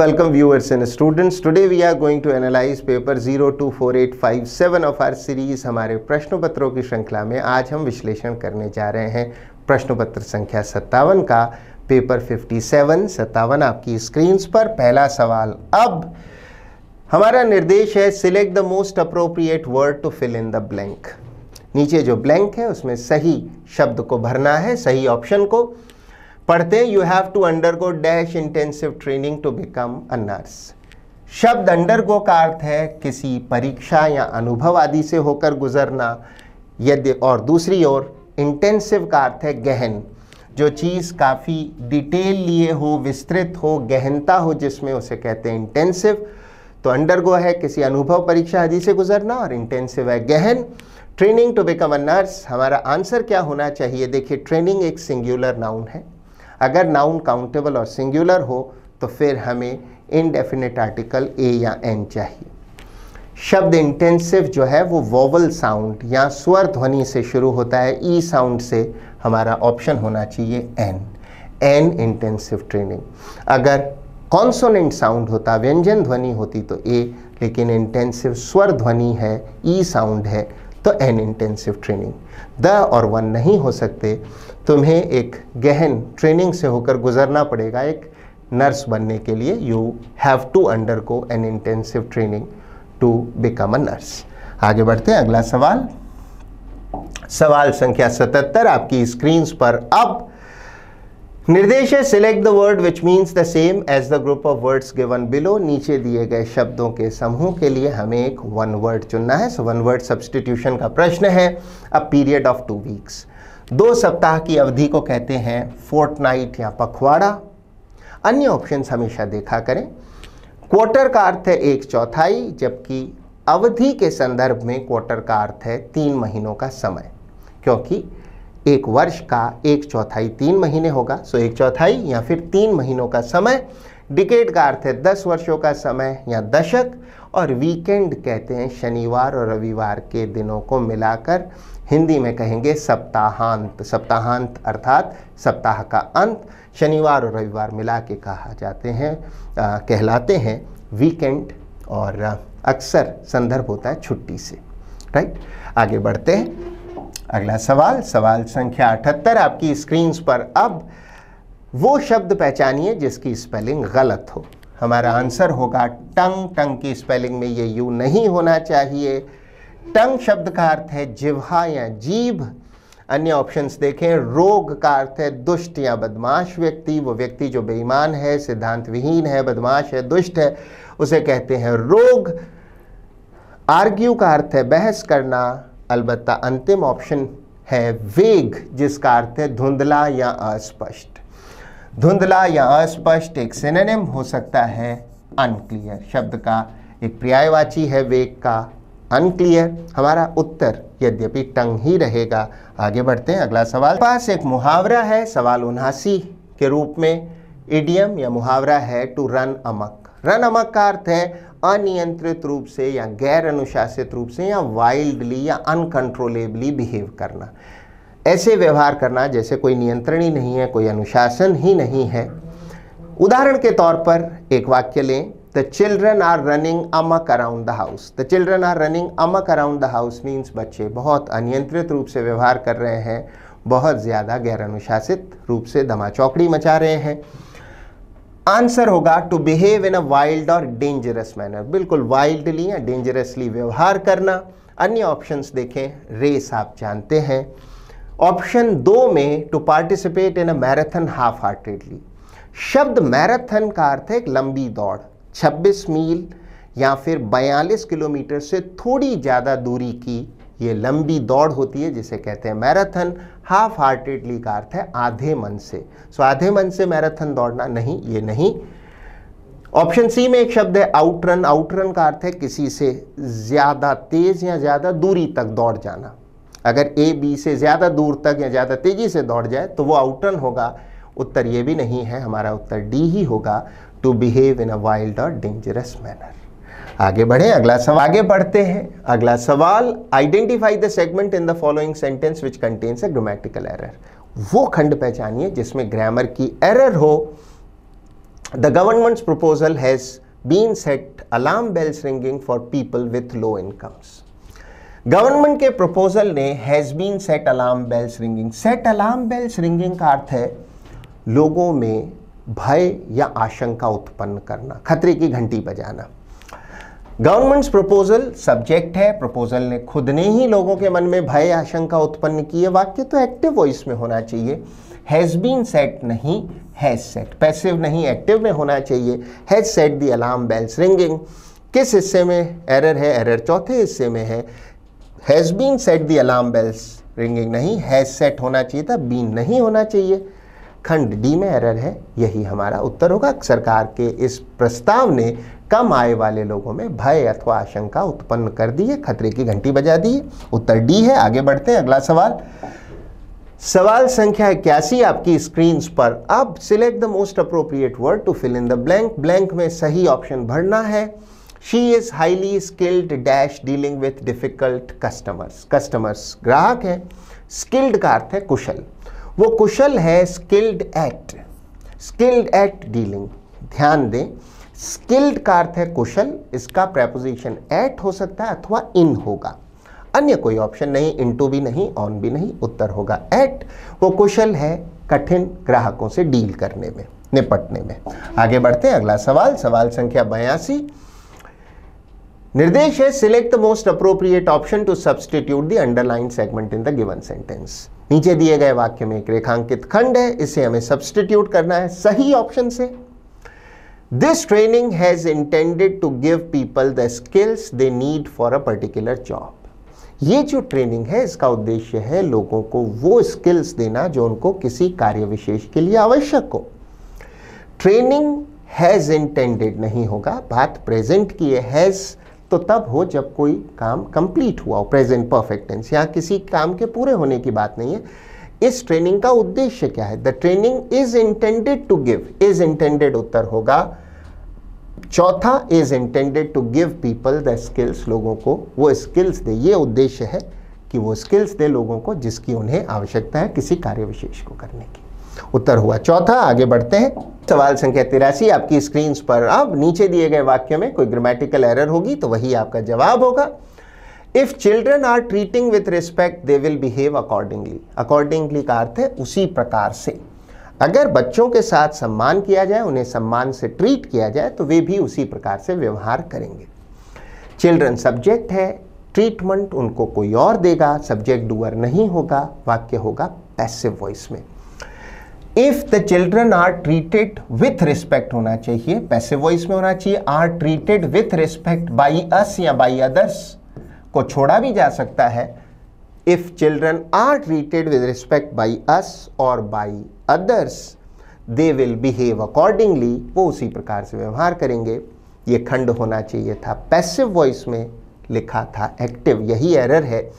welcome viewers and students. Today we are going to analyze paper 024857 of our series। हमारे प्रश्न पत्रों की श्रृंखला में आज हम विश्लेषण करने जा रहे हैं प्रश्न पत्र संख्या 57 का पेपर 57 आपकी स्क्रीन पर। पहला सवाल, अब हमारा निर्देश है select the most appropriate word to fill in the blank. नीचे जो ब्लैंक है उसमें सही शब्द को भरना है, सही ऑप्शन को। पढ़ते हैं, you have to undergo dash intensive training to become a nurse. शब्द अंडरगो का अर्थ है किसी परीक्षा या अनुभव आदि से होकर गुजरना, यदि और दूसरी ओर इंटेंसिव का अर्थ है गहन, जो चीज़ काफ़ी डिटेल लिए हो, विस्तृत हो, गहनता हो जिसमें, उसे कहते हैं इंटेंसिव। तो अंडरगो है किसी अनुभव परीक्षा आदि से गुजरना और इंटेंसिव है गहन। Training to become a nurse, हमारा आंसर क्या होना चाहिए? देखिए, ट्रेनिंग एक सिंगुलर नाउन है। अगर नाउन काउंटेबल और सिंगुलर हो तो फिर हमें इनडेफिनेट आर्टिकल ए या एन चाहिए। शब्द इंटेंसिव जो है वो वोवल साउंड या स्वर ध्वनि से शुरू होता है, ई साउंड से। हमारा ऑप्शन होना चाहिए एन इंटेंसिव ट्रेनिंग। अगर कॉन्सोनेंट साउंड होता, व्यंजन ध्वनि होती तो ए, लेकिन इंटेंसिव स्वर ध्वनि है, ई साउंड है, तो एन इंटेंसिव ट्रेनिंग। द और वन नहीं हो सकते। तुम्हें एक गहन ट्रेनिंग से होकर गुजरना पड़ेगा एक नर्स बनने के लिए। You have to undergo an intensive training to become a nurse. आगे बढ़ते हैं, अगला सवाल, सवाल संख्या 77 आपकी स्क्रीन पर। अब निर्देश है select the word which means the same as the group of words given below. नीचे दिए गए शब्दों के समूह के लिए हमें एक वन वर्ड चुनना है। सो वन वर्ड सब्स्टिट्यूशन का प्रश्न है। अ पीरियड ऑफ 2 वीक्स, 2 सप्ताह की अवधि को कहते हैं फोर्टनाइट या पखवाड़ा। अन्य ऑप्शंस हमेशा देखा करें। क्वार्टर का अर्थ है 1/4, जबकि अवधि के संदर्भ में क्वार्टर का अर्थ है 3 महीनों का समय, क्योंकि एक वर्ष का 1/4 3 महीने होगा। सो 1/4 या फिर 3 महीनों का समय। डिकेड का अर्थ है 10 वर्षों का समय या दशक। और वीकेंड कहते हैं शनिवार और रविवार के दिनों को मिलाकर, हिंदी में कहेंगे सप्ताहांत। सप्ताहांत अर्थात सप्ताह का अंत, शनिवार और रविवार मिला के कहलाते हैं वीकेंड, और अक्सर संदर्भ होता है छुट्टी से। राइट, आगे बढ़ते हैं, अगला सवाल, सवाल संख्या 78 आपकी स्क्रीन पर। अब वो शब्द पहचानिए जिसकी स्पेलिंग गलत हो। हमारा आंसर होगा टंग। टंग की स्पेलिंग में ये यू नहीं होना चाहिए। टंग शब्द का अर्थ है जिह्वा या जीभ। अन्य ऑप्शंस देखें। रोग का अर्थ है दुष्ट या बदमाश व्यक्ति। वो व्यक्ति जो बेईमान है, सिद्धांत विहीन है, बदमाश है, दुष्ट है, उसे कहते हैं रोग। आर्ग्यू का अर्थ है बहस करना। अलबत्ता अंतिम ऑप्शन है वेग, जिसका अर्थ है धुंधला या अस्पष्ट। धुंधला या अस्पष्ट एक सिनोनिम हो सकता है अनक्लियर। शब्द का एक पर्यायवाची है वेग का अनक्लियर। हमारा उत्तर यद्यपि टंग ही रहेगा। आगे बढ़ते हैं, अगला सवाल। पास एक मुहावरा है, सवाल 79 के रूप में। इडियम या मुहावरा है टू रन अमक। रन अमक का अर्थ है अनियंत्रित रूप से या गैर अनुशासित रूप से या वाइल्डली या अनकंट्रोलेबली बिहेव करना। ऐसे व्यवहार करना जैसे कोई नियंत्रण ही नहीं है, कोई अनुशासन ही नहीं है। उदाहरण के तौर पर एक वाक्य लें, the children are running amok around the house. The children are running amok around the house means बच्चे बहुत अनियंत्रित रूप से व्यवहार कर रहे हैं, बहुत ज़्यादा गैर अनुशासित रूप से धमाचौकड़ी मचा रहे हैं। आंसर होगा to behave in a wild और डेंजरस मैनर। बिल्कुल वाइल्डली या डेंजरसली व्यवहार करना। अन्य ऑप्शंस देखें। रेस आप जानते हैं। ऑप्शन 2 में to participate in a marathon half heartedly. शब्द मैराथन का अर्थ है एक लंबी दौड़, 26 मील या फिर 42 किलोमीटर से थोड़ी ज़्यादा दूरी की ये लंबी दौड़ होती है जिसे कहते हैं मैराथन। हाफ हार्टेडली का अर्थ है आधे मन से। सो आधे मन से मैराथन दौड़ना नहीं, ये नहीं। ऑप्शन सी में एक शब्द है आउटरन। आउटरन का अर्थ है किसी से ज़्यादा तेज़ या ज़्यादा दूरी तक दौड़ जाना। अगर ए बी से ज़्यादा दूर तक या ज़्यादा तेज़ी से दौड़ जाए तो वो आउटरन होगा। उत्तर ये भी नहीं है, हमारा उत्तर डी ही होगा, to behave in a wild और डेंजरस मैनर। आगे बढ़े, अगला सवाल। आगे बढ़ते हैं, अगला सवाल। Identify the segment in the following sentence which contains a grammatical error. वो खंड पहचानिए जिसमें ग्रामर की एरर हो। The government's proposal has been set alarm bells ringing for people with low incomes. Government के प्रपोजल ने has been set alarm bells ringing, set alarm bells ringing का अर्थ है लोगों में भय या आशंका उत्पन्न करना, खतरे की घंटी बजाना। गवर्नमेंट्स प्रपोजल सब्जेक्ट है, प्रपोजल ने खुद ने ही लोगों के मन में भय आशंका उत्पन्न की है। वाक्य तो एक्टिव वॉइस में होना चाहिए, हैज बीन सेट नहीं हैज सेट, पैसिव नहीं एक्टिव में होना चाहिए। Has set the alarm bells ringing, किस हिस्से में एरर है? एरर चौथे हिस्से में है। Has been set the alarm bells ringing नहीं, हैज सेट होना चाहिए था, बीन नहीं होना चाहिए। खंड डी में एरर है, यही हमारा उत्तर होगा। सरकार के इस प्रस्ताव ने कम आय वाले लोगों में भय अथवा आशंका उत्पन्न कर दी है, खतरे की घंटी बजा दी है। उत्तर डी है। आगे बढ़ते हैं, अगला सवाल, सवाल संख्या 81 आपकी स्क्रीन पर। अब select the most appropriate word to fill in the blank. Blank में सही ऑप्शन भरना है। She is highly skilled dash dealing with difficult customers, customers ग्राहक है। स्किल्ड का अर्थ है कुशल, वो कुशल है स्किल्ड एट डीलिंग। ध्यान दें, स्किल्ड का अर्थ है कुशल, इसका प्रेपोजिशन एट हो सकता है अथवा इन होगा, अन्य कोई ऑप्शन नहीं, इनटू भी नहीं, ऑन भी नहीं, उत्तर होगा एट। वो कुशल है कठिन ग्राहकों से डील करने में, निपटने में। आगे बढ़ते हैं, अगला सवाल, सवाल संख्या 82। निर्देश है select the most appropriate option to substitute the underline segment in the given sentence. नीचे दिए गए वाक्य में एक रेखांकित खंड है, इसे हमें सब्सटीट्यूट करना है सही ऑप्शन से। This training has intended to give people the skills they need for a particular job. ये जो ट्रेनिंग है इसका उद्देश्य है लोगों को वो स्किल्स देना जो उनको किसी कार्य विशेष के लिए आवश्यक हो। ट्रेनिंग हैज इंटेंडेड नहीं होगा, बात प्रेजेंट की है। हैज तो तब हो जब कोई काम कंप्लीट हुआ हो, प्रेजेंट परफेक्ट टेंस। यहाँ किसी काम के पूरे होने की बात नहीं है। इस ट्रेनिंग का उद्देश्य क्या है? The training is intended to give, is intended उत्तर होगा चौथा, is intended to give people the skills, लोगों को वो स्किल्स दे। ये उद्देश्य है कि वो स्किल्स दे लोगों को जिसकी उन्हें आवश्यकता है किसी कार्य विशेष को करने की। उत्तर हुआ चौथा। आगे बढ़ते हैं, सवाल संख्या 83 आपकी स्क्रीन पर। अब नीचे दिए गए वाक्य में कोई ग्रामेटिकल एरर होगी तो वही आपका जवाब होगा। If children are treating with respect they will behave accordingly. Accordingly का अर्थ है उसी प्रकार से। अगर बच्चों के साथ सम्मान किया जाए, उन्हें सम्मान से ट्रीट किया जाए तो वे भी उसी प्रकार से व्यवहार करेंगे। चिल्ड्रन सब्जेक्ट है, ट्रीटमेंट उनको कोई और देगा, सब्जेक्ट डूअर नहीं होगा, वाक्य होगा पैसिव वॉइस में। If the children are treated with respect होना चाहिए, पैसिव वॉइस में होना चाहिए। Are treated with respect by us या बाई अदर्स को छोड़ा भी जा सकता है। If children are treated with respect by us और by others they will behave accordingly, वो उसी प्रकार से व्यवहार करेंगे। ये खंड होना चाहिए था पैसिव वॉइस में, लिखा था एक्टिव, यही एरर है।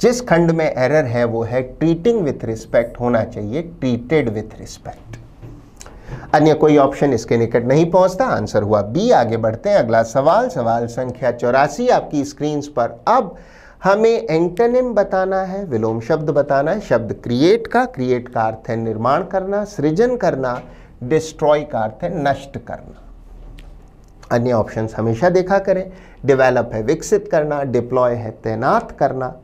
जिस खंड में एरर है वो है ट्रीटिंग विथ रिस्पेक्ट, होना चाहिए ट्रीटेड विथ रिस्पेक्ट। अन्य कोई ऑप्शन इसके निकट नहीं पहुंचता, आंसर हुआ बी। आगे बढ़ते हैं, अगला सवाल, सवाल संख्या 84 आपकी स्क्रीन पर। अब हमें एंटोनिम बताना है, विलोम शब्द बताना है। शब्द क्रिएट का अर्थ है निर्माण करना, सृजन करना। डिस्ट्रॉय का अर्थ है नष्ट करना। अन्य ऑप्शंस हमेशा देखा करें। डेवलप है विकसित करना, डिप्लॉय है तैनात करना।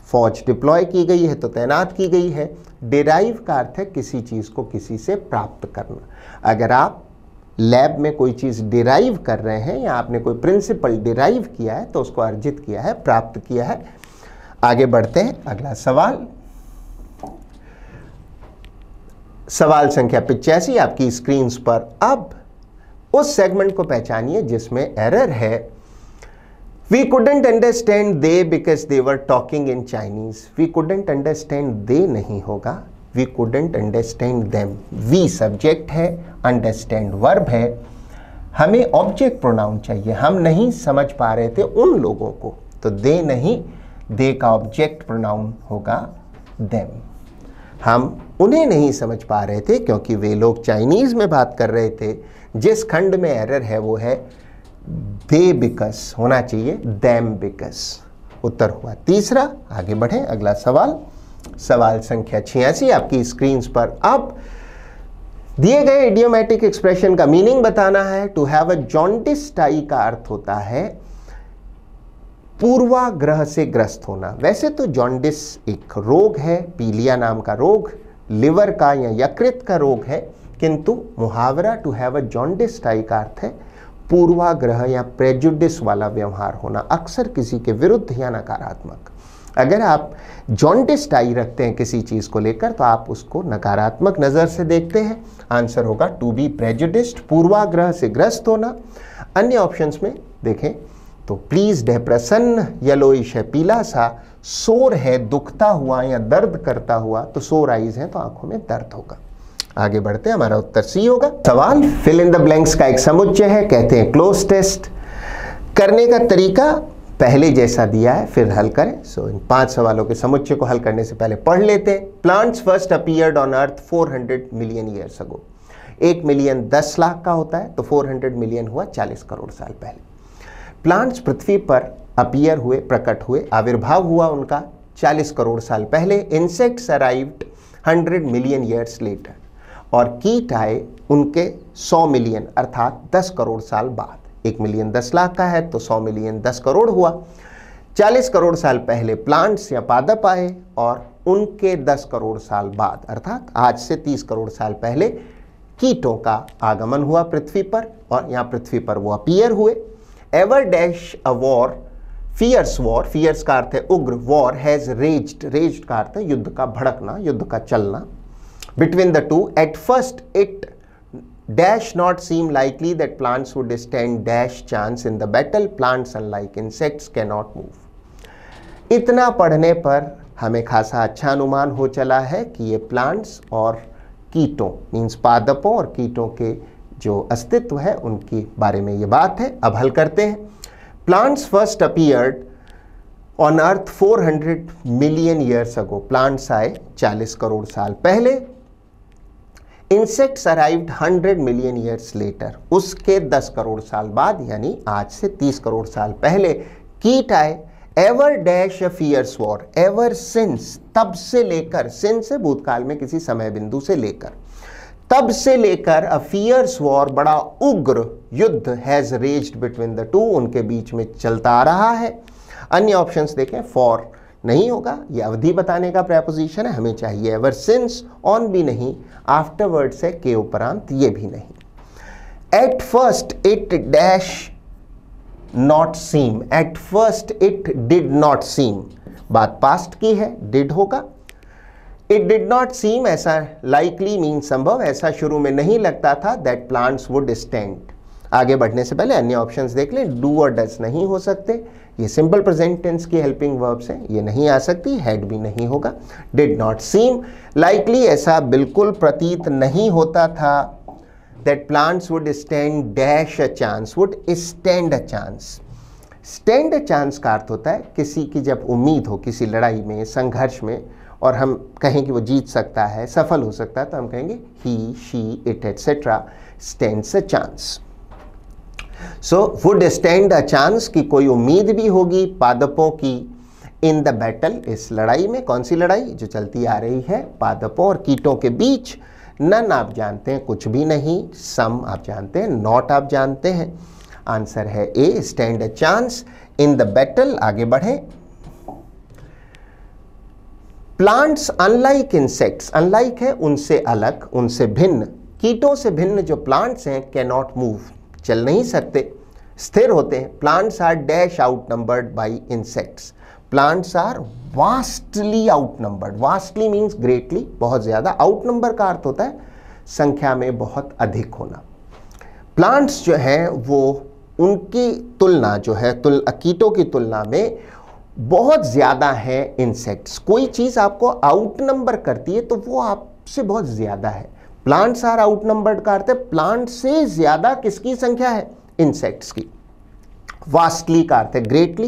फौज डिप्लॉय की गई है तो तैनात की गई है। डिराइव का अर्थ है किसी चीज़ को किसी से प्राप्त करना। अगर आप लैब में कोई चीज़ डिराइव कर रहे हैं या आपने कोई प्रिंसिपल डिराइव किया है तो उसको अर्जित किया है, प्राप्त किया है। आगे बढ़ते हैं, अगला सवाल, सवाल संख्या 85 आपकी स्क्रीन पर। अब उस सेगमेंट को पहचानिए जिसमें एरर है। We couldn't understand they because they were talking in Chinese. We couldn't understand they नहीं होगा, we couldn't understand them. We subject है, understand verb है। हमें ऑब्जेक्ट प्रोनाउन चाहिए, हम नहीं समझ पा रहे थे उन लोगों को, तो they नहीं, they का ऑब्जेक्ट प्रोनाउन होगा them। हम उन्हें नहीं समझ पा रहे थे क्योंकि वे लोग चाइनीज में बात कर रहे थे। जिस खंड में एरर है वो है they because, होना चाहिए them because। उत्तर हुआ तीसरा। आगे बढ़ें, अगला सवाल, सवाल संख्या 86 आपकी स्क्रीन पर। अब दिए गए इडियोमैटिक एक्सप्रेशन का मीनिंग बताना है। To have a jaundiced eye का अर्थ होता है पूर्वाग्रह से ग्रस्त होना। वैसे तो जॉन्डिस एक रोग है, पीलिया नाम का रोग, लिवर का या यकृत का रोग है, किंतु मुहावरा to have a jaundiced eye का अर्थ है पूर्वाग्रह या प्रेजुडिस वाला व्यवहार होना, अक्सर किसी के विरुद्ध या नकारात्मक। अगर आप जॉन्डिस टाई रखते हैं किसी चीज को लेकर तो आप उसको नकारात्मक नजर से देखते हैं। आंसर होगा टू बी प्रेजुडिस्ड, पूर्वाग्रह से ग्रस्त होना। अन्य ऑप्शंस में देखें तो प्लीज्ड है, प्रसन्न, येलोइश है, पीला सा, सोर है, दुखता हुआ या दर्द करता हुआ, तो सोर आइज है तो आंखों में दर्द होगा। आगे बढ़ते हैं, हमारा उत्तर सी होगा। सवाल फिल इन द ब्लैंक्स का एक समुच्चय है, कहते हैं क्लोज टेस्ट। करने का तरीका पहले जैसा दिया है, फिर हल करें। सो इन 5 सवालों के समुच्चय को हल करने से पहले पढ़ लेते हैं। Plants first appeared on earth 400 million years ago. 1 million 10 lakh का होता है, तो 400 मिलियन हुआ 40 करोड़ साल पहले। प्लांट्स पृथ्वी पर अपीयर हुए, प्रकट हुए, आविर्भाव हुआ उनका 40 करोड़ साल पहले। Insects arrived 100 million years later, और कीट आए उनके 100 मिलियन अर्थात 10 करोड़ साल बाद। 1 मिलियन 10 लाख का है तो 100 मिलियन 10 करोड़ हुआ। 40 करोड़ साल पहले प्लांट्स या पादप आए और उनके 10 करोड़ साल बाद अर्थात आज से 30 करोड़ साल पहले कीटों का आगमन हुआ पृथ्वी पर, और यहाँ पृथ्वी पर वो अपीयर हुए। Ever dash a war, fierce war, fierce का अर्थ है उग्र, वॉर हैज रेज्ड, रेज्ड का अर्थ है युद्ध का भड़कना, युद्ध का चलना। Between the two, at first it dash not seem likely that plants would stand dash chance in the battle, plants unlike insects can not move. इतना पढ़ने पर हमें खासा अच्छा अनुमान हो चला है कि ये प्लांट्स और कीटों मीन्स पादपों और कीटों के जो अस्तित्व है उनके बारे में ये बात है। अब हल करते हैं। Plants first appeared on earth 400 million years ago. Plants आए 40 करोड़ साल पहले। Insects arrived 100 million years later, उसके 10 करोड़ साल बाद यानी आज से 30 करोड़ साल पहले कीट आए। Ever dash a fierce war, ever since, तब से लेकर, सिंस से भूतकाल में किसी समय बिंदु से लेकर, तब से लेकर अ फियर्स वॉर, बड़ा उग्र युद्ध, has raised between the two, उनके बीच में चलता आ रहा है। अन्य ऑप्शंस देखें, फॉर नहीं होगा, ये अवधि बताने का प्रेपोजिशन है, हमें चाहिए एवर सिंस, ऑन भी नहीं, आफ्टरवर्ड से के उपरांत ये भी नहीं। At first it dash not seem, at first it did not seem, बात पास्ट की है, डिड होगा। इट डिड नॉट सीम, ऐसा लाइकली मीन संभव, ऐसा शुरू में नहीं लगता था, दैट प्लांट्स वुड स्टैंड। आगे बढ़ने से पहले अन्य ऑप्शंस देख लें। डू और डज नहीं हो सकते, ये सिंपल प्रेजेंट टेंस की हेल्पिंग वर्ब्स हैं, ये नहीं आ सकती। हैड भी नहीं होगा। डिड नॉट सीम, लाइकली, ऐसा बिल्कुल प्रतीत नहीं होता था, that plants would stand dash a chance, would stand a chance. Stand a chance का अर्थ होता है किसी की जब उम्मीद हो किसी लड़ाई में, संघर्ष में, और हम कहें कि वो जीत सकता है, सफल हो सकता है, तो हम कहेंगे he, she, it etcetera stands a chance. So would stand a chance की कोई उम्मीद भी होगी पादपों की इन द बैटल, इस लड़ाई में। कौन सी लड़ाई? जो चलती आ रही है पादपों और कीटों के बीच। नन आप जानते हैं कुछ भी नहीं, सम आप जानते हैं, नॉट आप जानते हैं। आंसर है A, stand a chance in the battle. आगे बढ़े। प्लांट्स अनलाइक इंसेक्ट्स, अनलाइक है उनसे अलग, उनसे भिन्न, कीटों से भिन्न जो प्लांट्स हैं, कैन नॉट मूव, चल नहीं सकते, स्थिर होते हैं। Plants are dash outnumbered by insects, plants are vastly outnumbered, vastly means greatly, बहुत ज्यादा, आउटनंबर का अर्थ होता है संख्या में बहुत अधिक होना। प्लांट्स जो हैं वो उनकी तुलना जो है कीटों की तुलना में बहुत ज्यादा है इंसेक्ट्स। कोई चीज आपको आउटनंबर करती है तो वो आपसे बहुत ज्यादा है। प्लांट्स आर आउटनंबर्ड का अर्थ है प्लांट से ज्यादा किसकी संख्या है? इंसेक्ट्स की। वास्टली का अर्थ है ग्रेटली,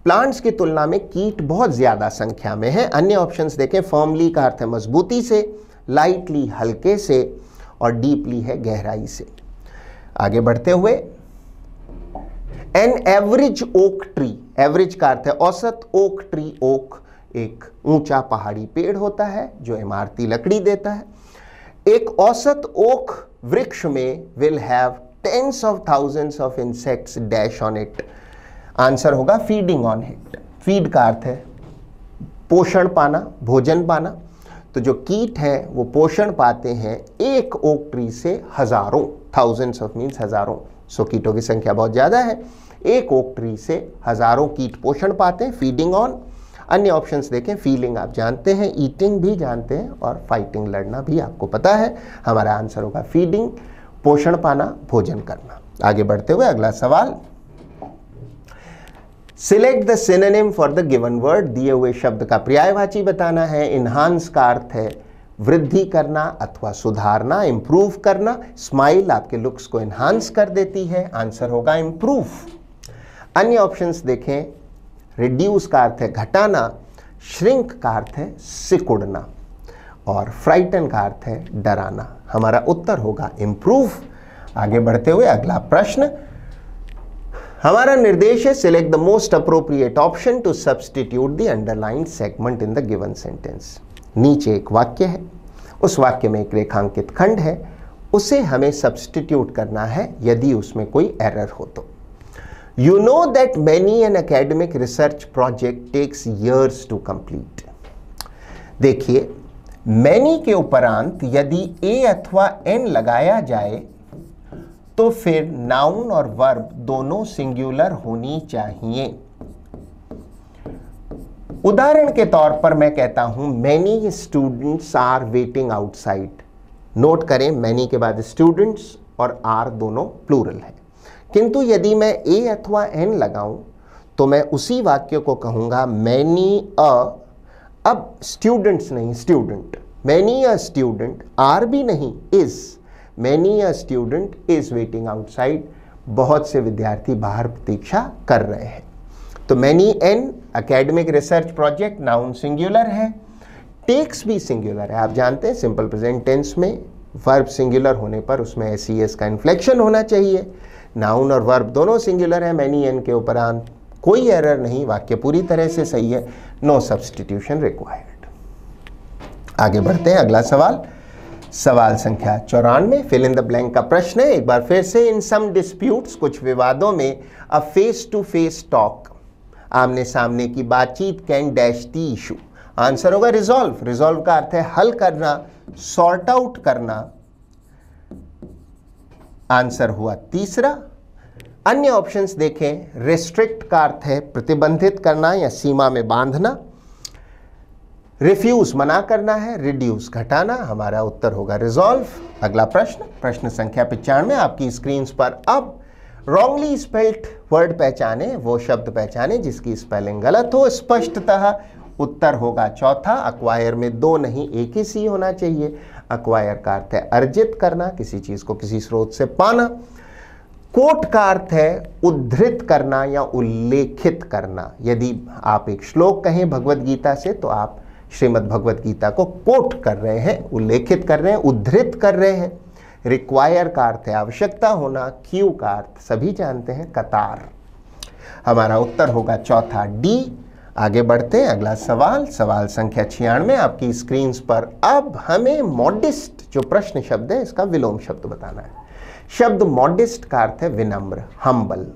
प्लांट्स की तुलना में कीट बहुत ज्यादा संख्या में है। अन्य ऑप्शंस देखें। फर्मली का अर्थ है मजबूती से, लाइटली हल्के से, और डीपली है गहराई से। आगे बढ़ते हुए, an average oak tree, average का अर्थ है औसत, ओक ट्री, ओक एक ऊंचा पहाड़ी पेड़ होता है जो इमारती लकड़ी देता है। एक औसत ओक वृक्ष में will have tens of thousands of insects dash on it. Answer होगा फीडिंग ऑन इट। फीड का अर्थ है पोषण पाना, भोजन पाना। तो जो कीट है वो पोषण पाते हैं एक ओक ट्री से हजारों, थाउजेंड्स ऑफ मीन्स हजारों, सो कीटों की संख्या बहुत ज्यादा है। एक ओक ट्री से हजारों कीट पोषण पाते हैं, फीडिंग ऑन। अन्य ऑप्शंस देखें, फीलिंग आप जानते हैं, ईटिंग भी जानते हैं, और फाइटिंग लड़ना भी आपको पता है। हमारा आंसर होगा फीडिंग, पोषण पाना, भोजन करना। आगे बढ़ते हुए अगला सवाल, select the synonym for the given word. दिए हुए शब्द का पर्यायवाची बताना है। इन्हांस का अर्थ है वृद्धि करना अथवा सुधारना, इंप्रूव करना। स्माइल आपके लुक्स को इन्हांस कर देती है, आंसर होगा इंप्रूव। अन्य ऑप्शंस देखें, रिड्यूस का अर्थ है घटाना, श्रिंक का अर्थ है सिकुड़ना, और फ्राइटन का अर्थ है डराना। हमारा उत्तर होगा इंप्रूव। आगे बढ़ते हुए अगला प्रश्न, हमारा निर्देश है select the most appropriate option to substitute the underlined segment in the given sentence. नीचे एक वाक्य है, उस वाक्य में एक रेखांकित खंड है, उसे हमें सब्स्टिट्यूट करना है यदि उसमें कोई एरर हो तो। You know that many an academic research project takes years to complete. देखिए, many के उपरांत यदि a अथवा n लगाया जाए तो फिर नाउन और वर्ब दोनों सिंगुलर होनी चाहिए। उदाहरण के तौर पर मैं कहता हूं many students are waiting outside। Note करें, many के बाद students और are दोनों प्लूरल है। किंतु यदि मैं ए अथवा एन लगाऊं तो मैं उसी वाक्य को कहूंगा मैनी अ, अब स्टूडेंट्स नहीं, student, many a student, are भी नहीं, is, many a student is waiting outside, बहुत से विद्यार्थी बाहर प्रतीक्षा कर रहे हैं। तो many an academic research project noun singular है, टेक्स भी सिंगुलर है। आप जानते हैं सिंपल प्रेजेंट टेंस में वर्ब सिंगुलर होने पर उसमें एस का इन्फ्लेक्शन होना चाहिए। नाउन और वर्ब दोनों सिंगुलर है, मैनी एन के उपरांत कोई एरर नहीं, वाक्य पूरी तरह से सही है, नो सब्स्टिट्यूशन रिक्वायर्ड। आगे बढ़ते हैं अगला सवाल, सवाल संख्या 94, फिल इन द ब्लैंक का प्रश्न है। एक बार फिर से, इन सम डिस्प्यूट्स, कुछ विवादों में, a face to face talk, आमने सामने की बातचीत, can dash the issue. Answer होगा रिजॉल्व। रिजॉल्व का अर्थ है हल करना, सॉर्ट आउट करना, आंसर हुआ तीसरा। अन्य ऑप्शंस देखें, रेस्ट्रिक्ट का अर्थ है प्रतिबंधित करना या सीमा में बांधना, रिफ्यूज मना करना है, रिड्यूस घटाना। हमारा उत्तर होगा रिजॉल्व। अगला प्रश्न, प्रश्न संख्या 95 आपकी स्क्रीन पर। अब रॉन्गली स्पेल्ड वर्ड पहचाने, वो शब्द पहचाने जिसकी स्पेलिंग गलत हो। स्पष्टतः उत्तर होगा चौथा, अक्वायर में दो नहीं एक ही सी होना चाहिए। अक्वायर का अर्थ है अर्जित करना, किसी चीज को किसी स्रोत से पाना। कोट का अर्थ है उद्धृत करना या उल्लेखित करना। यदि आप एक श्लोक कहें भगवत गीता से तो आप श्रीमद् भगवत गीता को कोट कर रहे हैं, उल्लेखित कर रहे हैं, उद्धृत कर रहे हैं। रिक्वायर का अर्थ है आवश्यकता होना। क्यू का अर्थ सभी जानते हैं कतार। हमारा उत्तर होगा चौथा डी। आगे बढ़ते हैं अगला सवाल, सवाल संख्या 96 आपकी स्क्रीन पर। अब हमें मॉडेस्ट जो प्रश्न शब्द है इसका विलोम शब्द बताना है। शब्द मॉडेस्ट का अर्थ है विनम्र, हम्बल।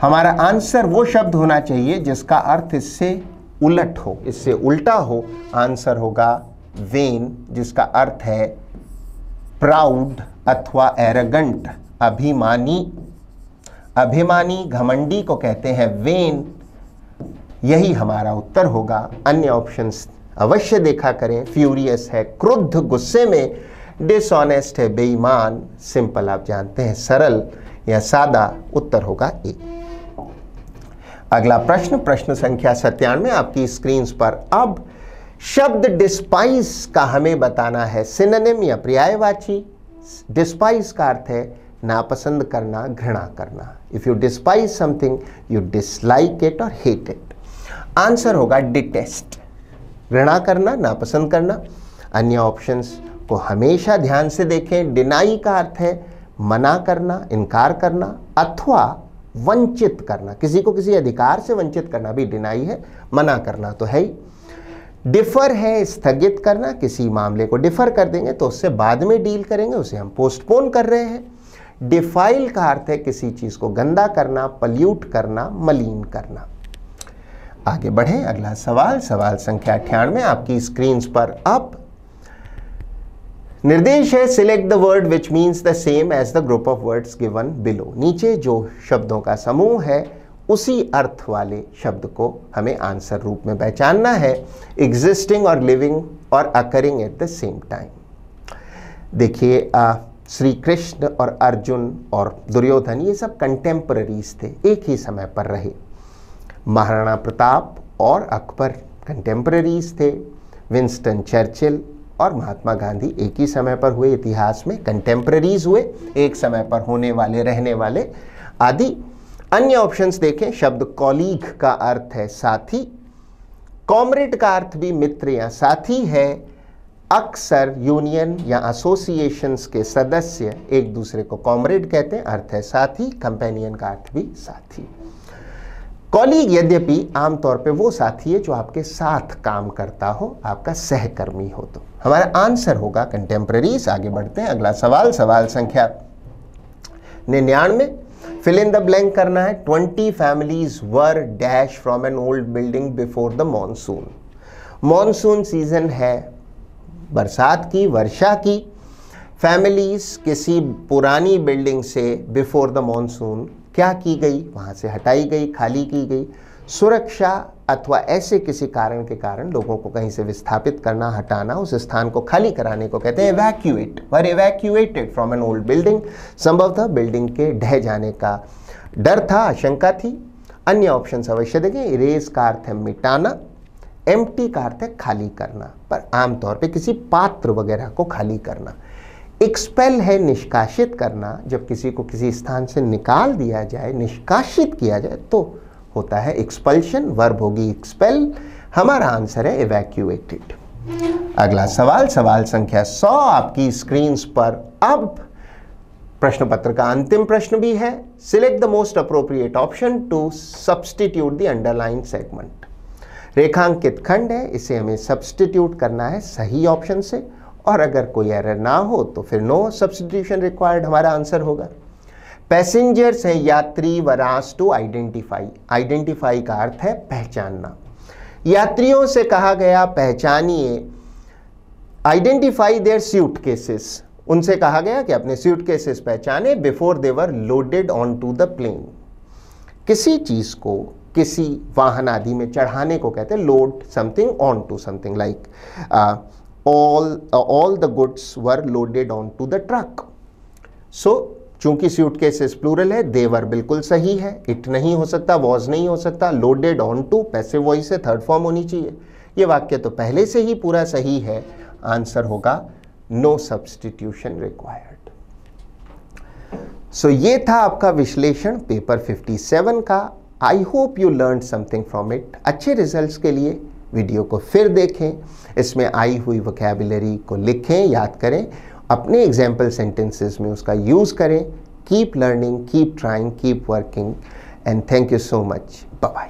हमारा आंसर वो शब्द होना चाहिए जिसका अर्थ इससे उलट हो, इससे उल्टा हो। आंसर होगा वेन, जिसका अर्थ है प्राउड अथवा एरोगेंट, अभिमानी। अभिमानी, घमंडी को कहते हैं वेन। यही हमारा उत्तर होगा। अन्य ऑप्शंस अवश्य देखा करें। फ्यूरियस है क्रुद्ध, गुस्से में। डिसऑनेस्ट है बेईमान। सिंपल आप जानते हैं सरल या सादा। उत्तर होगा ए। अगला प्रश्न, प्रश्न संख्या 97 आपकी स्क्रीन पर। अब शब्द डिस्पाइस का हमें बताना है सिनोनिम या पर्यायवाची। डिस्पाइस का अर्थ है नापसंद करना, घृणा करना। If you despise something you dislike it और हेट इट। आंसर होगा डिटेस्ट, घृणा करना, नापसंद करना। अन्य ऑप्शंस को हमेशा ध्यान से देखें। डिनाई का अर्थ है मना करना, इनकार करना अथवा वंचित करना। किसी को किसी अधिकार से वंचित करना भी डिनाई है, मना करना तो है ही। डिफर है स्थगित करना, किसी मामले को डिफर कर देंगे तो उससे बाद में डील करेंगे, उसे हम पोस्टपोन कर रहे हैं। डिफाइल का अर्थ है किसी चीज को गंदा करना, पल्यूट करना, मलिन करना। आगे बढ़ें, अगला सवाल, सवाल संख्या 98 आपकी स्क्रीन पर। अब निर्देश है select the word which means the same as the group of words given below. नीचे जो शब्दों का समूह है उसी अर्थ वाले शब्द को हमें आंसर रूप में पहचानना है। एग्जिस्टिंग और लिविंग और occurring at the same time. देखिए श्री कृष्ण और अर्जुन और दुर्योधन ये सब कंटेम्पररीज थे, एक ही समय पर रहे। महाराणा प्रताप और अकबर कंटेम्पररीज थे। विंस्टन चर्चिल और महात्मा गांधी एक ही समय पर हुए, इतिहास में कंटेम्पररीज हुए, एक समय पर होने वाले, रहने वाले आदि। अन्य ऑप्शंस देखें, शब्द कॉलीग का अर्थ है साथी, कॉमरेड का अर्थ भी मित्र या साथी है। अक्सर यूनियन या एसोसिएशंस के सदस्य एक दूसरे को कॉमरेड कहते हैं, अर्थ है साथी। कंपेनियन का अर्थ भी साथी। कॉलीग यद्यपि आमतौर पे वो साथी है जो आपके साथ काम करता हो, आपका सहकर्मी हो। तो हमारा आंसर होगा कंटेम्पररीज। आगे बढ़ते हैं, अगला सवाल, सवाल संख्या 99। फिल इन द ब्लैंक करना है। 20 families were dash from an old building before the monsoon. Monsoon season है बरसात की, वर्षा की। फैमिलीज किसी पुरानी बिल्डिंग से बिफोर द मॉनसून क्या की गई, वहां से हटाई गई, खाली की गई। सुरक्षा अथवा ऐसे किसी कारण के कारण लोगों को कहीं से विस्थापित करना, हटाना, उस स्थान को खाली कराने को कहते हैं evacuate. Were evacuated from an old building. संभवतः बिल्डिंग के ढह जाने का डर था, आशंका थी। अन्य ऑप्शन अवश्य देखें। इरेज का अर्थ है मिटाना, एम्प्टी का अर्थ है खाली करना, पर आमतौर पे किसी पात्र वगैरह को खाली करना। एक्सपेल है निष्कासित करना, जब किसी को किसी स्थान से निकाल दिया जाए, निष्कासित किया जाए तो होता है एक्सपल्शन। वर्ब होगी एक्सपेल। हमारा आंसर है इवैक्यूएटेड। अगला सवाल, सवाल संख्या 100 आपकी स्क्रीन पर। अब प्रश्न पत्र का अंतिम प्रश्न भी है। Select the most appropriate option to substitute the underline segment. रेखांकित खंड है, इसे हमें सब्सटीट्यूट करना है सही ऑप्शन से, और अगर कोई एरर ना हो तो फिर नो सब्स्टिट्यूशन रिक्वायर्ड हमारा आंसर होगा। पैसेंजर्स है यात्री, were asked to identify. Identify का अर्थ है पहचानना। यात्रियों से कहा गया पहचानिए, आइडेंटिफाई देयर सूटकेसेस। उनसे कहा गया कि अपने सूटकेसेस पहचाने before they were loaded on to the plane. किसी चीज को किसी वाहन आदि में चढ़ाने को कहते हैं load something on to something, like all the goods were loaded onto the truck. So चूंकि सूटकेसेस प्लूरल है, देवर बिल्कुल सही है, इट नहीं हो सकता, वॉज नहीं हो सकता, loaded on to passive voice है, थर्ड फॉर्म होनी चाहिए। ये वाक्य तो पहले से ही पूरा सही है। आंसर होगा नो सब्स्टिट्यूशन रिक्वायर्ड। सो ये था आपका विश्लेषण पेपर 57 का। I hope you learn something from it. अच्छे रिजल्ट्स के लिए वीडियो को फिर देखें, इसमें आई हुई वोकैबुलरी को लिखें, याद करें, अपने एग्जाम्पल सेंटेंसेस में उसका यूज़ करें। Keep learning, keep trying, keep working, and thank you so much. Bye bye.